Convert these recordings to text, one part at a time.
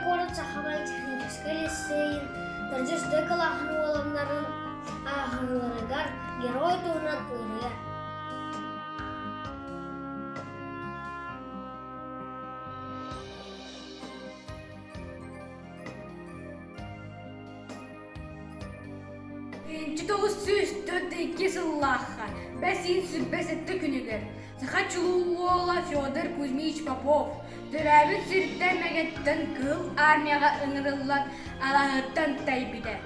город Сахабай технический лицейин, Тарджишде калахны оламнарын ағылырыгар герой туынат ұрыя. Читоғыз сөз төтті кесіллаққа, бәсін сүббәсетті күнігер. Сақа чулуола Федор Кузьмич Попов, түрәбіт сүрттен мәгеттен кыл армияға ыңырыллат алағыттан тайбиді.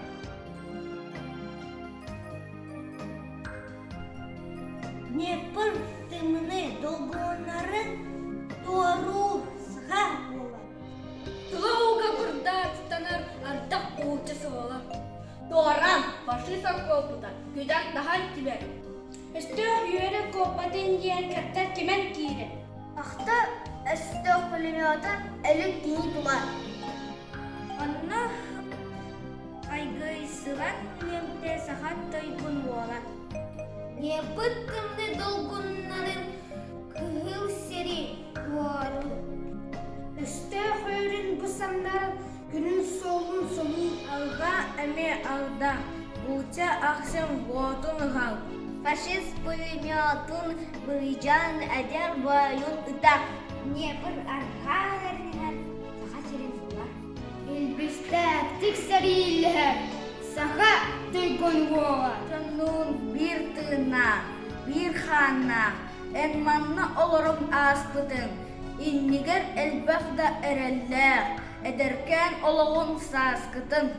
Днепр тымыны долгонары туару сыға болар. Тұлауға құрда тұтанар ардақ олчасы ола. Туаран фашист окопыта, күдан тахан тибер. Өсті үйері копатын ең кәттер кемен кейді. Ақта өсті пулемета әлік кені тұлар. Анна айгайсылан немте сахат тайпын ола. Днепр тымны долгонарын кығыл сері туару. Өсті қойрын бұсамдар күнін солын солын Алға әме алда, бұлча ақшым ғотын ғал. фашист пулеметын бұйжан әдер байын ұтақ. Днепр архағарнығар саға серен бұлар. Елбісті тік сәрилер саға түйгін ола. Тонун bir тына, bir хана, энманна олорым аспытын. Иннигер элбәқда әрәлләр, әдеркен олығын саскытын.